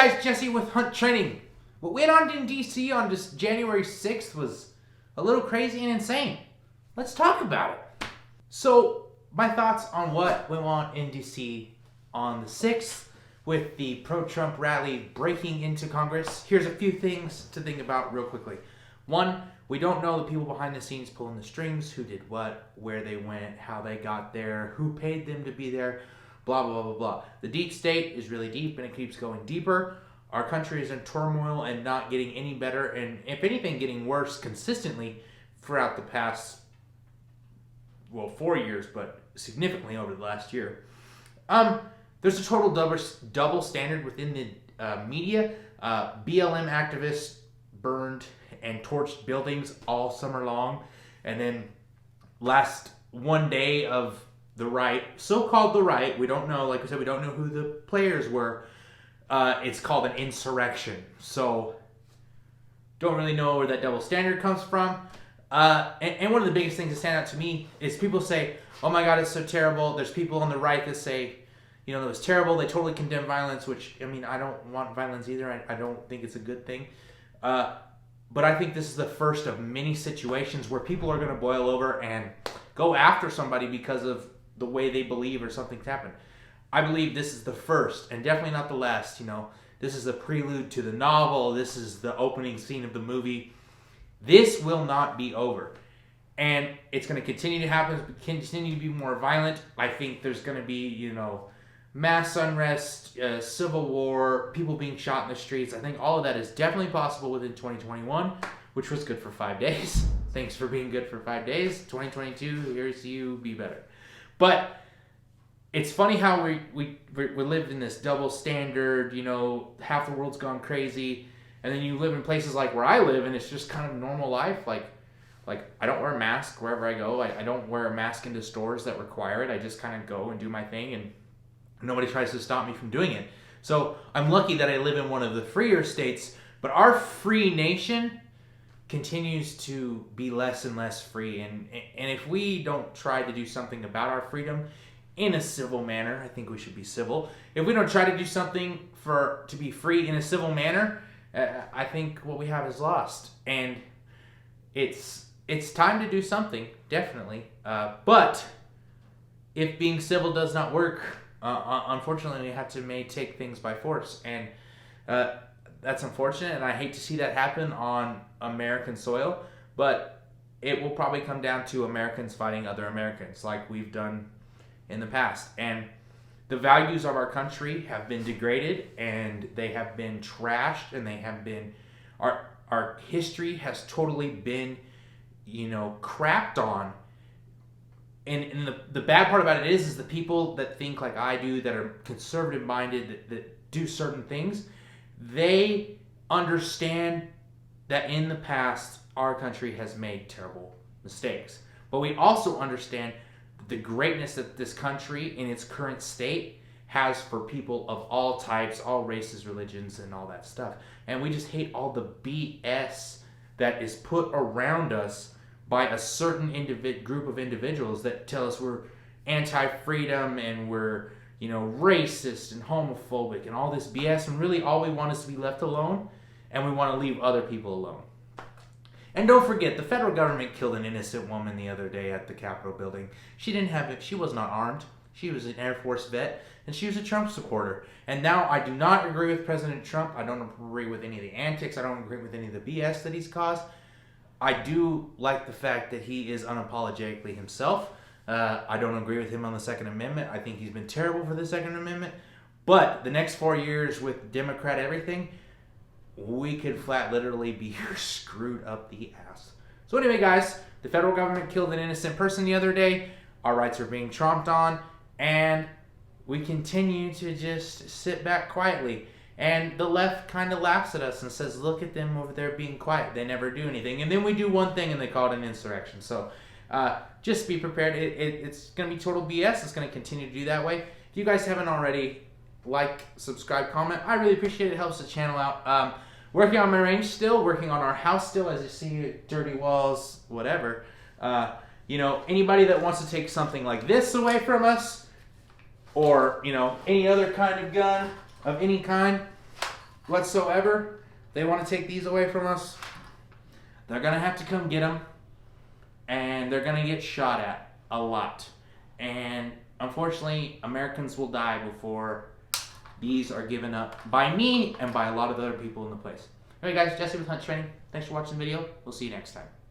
guys, Jesse with Hunt Training. What went on in DC on just January 6th was a little crazy and insane. Let's talk about it. So, my thoughts on what went on in DC on the 6th with the pro-Trump rally breaking into Congress. Here's a few things to think about real quickly. One, we don't know the people behind the scenes pulling the strings, who did what, where they went, how they got there, who paid them to be there, blah, blah, blah, blah. The deep state is really deep and it keeps going deeper. Our country is in turmoil and not getting any better, and if anything, getting worse consistently throughout the past, 4 years, but significantly over the last year. There's a total double standard within the media. BLM activists burned and torched buildings all summer long, and then last one day of the right, so-called the right, we don't know, like I said, we don't know who the players were. It's called an insurrection. So, don't really know where that double standard comes from. And one of the biggest things that stand out to me is people say, oh my God, it's so terrible. There's people on the right that say, it was terrible. They totally condemn violence, which, I don't want violence either. I don't think it's a good thing. But I think this is the first of many situations where people are going to boil over and go after somebody because of the way they believe or something's happened. I believe this is the first and definitely not the last. This is a prelude to the novel. This is the opening scene of the movie. This will not be over. And it's going to continue to happen, continue to be more violent. I think there's going to be, mass unrest, civil war, people being shot in the streets. I think all of that is definitely possible within 2021, which was good for 5 days. Thanks for being good for 5 days. 2022, here's to you, be better. But it's funny how we live in this double standard, half the world's gone crazy, and then you live in places like where I live, and it's just kind of normal life. Like I don't wear a mask wherever I go. I don't wear a mask into stores that require it. I just kind of go and do my thing, and nobody tries to stop me from doing it. So I'm lucky that I live in one of the freer states, but our free nation continues to be less and less free. And if we don't try to do something about our freedom in a civil manner, I think we should be civil. If we don't try to do something to be free in a civil manner, I think what we have is lost. And it's time to do something, definitely. But if being civil does not work, unfortunately, we may take things by force, and that's unfortunate, and I hate to see that happen on American soil, but it will probably come down to Americans fighting other Americans, like we've done in the past. And the values of our country have been degraded, and they have been trashed, and they have been, our history has totally been, crapped on. And the bad part about it is the people that think like I do, that are conservative minded, that do certain things, they understand that in the past our country has made terrible mistakes. But we also understand the greatness that this country in its current state has for people of all types, all races, religions, and all that stuff. And we just hate all the BS that is put around us by a certain group of individuals that tell us we're anti-freedom and we're, racist and homophobic and all this BS. And really all we want is to be left alone, and we want to leave other people alone. And don't forget, the federal government killed an innocent woman the other day at the Capitol building. She was not armed. She was an Air Force vet, and she was a Trump supporter. And now I do not agree with President Trump. I don't agree with any of the antics. I don't agree with any of the BS that he's caused. I do like the fact that he is unapologetically himself. I don't agree with him on the Second Amendment. I think he's been terrible for the Second Amendment. But the next 4 years with Democrat everything, we could flat literally be screwed up the ass. So anyway, guys, the federal government killed an innocent person the other day. Our rights are being tromped on, and we continue to just sit back quietly. And the left kind of laughs at us and says, look at them over there being quiet. They never do anything. And then we do one thing and they call it an insurrection. So just be prepared. It's going to be total BS. It's going to continue to do that way. If you guys haven't already, like, subscribe, comment. I really appreciate it. It helps the channel out. Working on my range still. Working on our house still. As you see, dirty walls, whatever. Anybody that wants to take something like this away from us, or, any other kind of gun of any kind, whatsoever, they want to take these away from us, they're going to have to come get them, and they're going to get shot at a lot. And unfortunately, Americans will die before these are given up by me and by a lot of other people in the place. Anyway guys, Jesse with Hunt Training. Thanks for watching the video. We'll see you next time.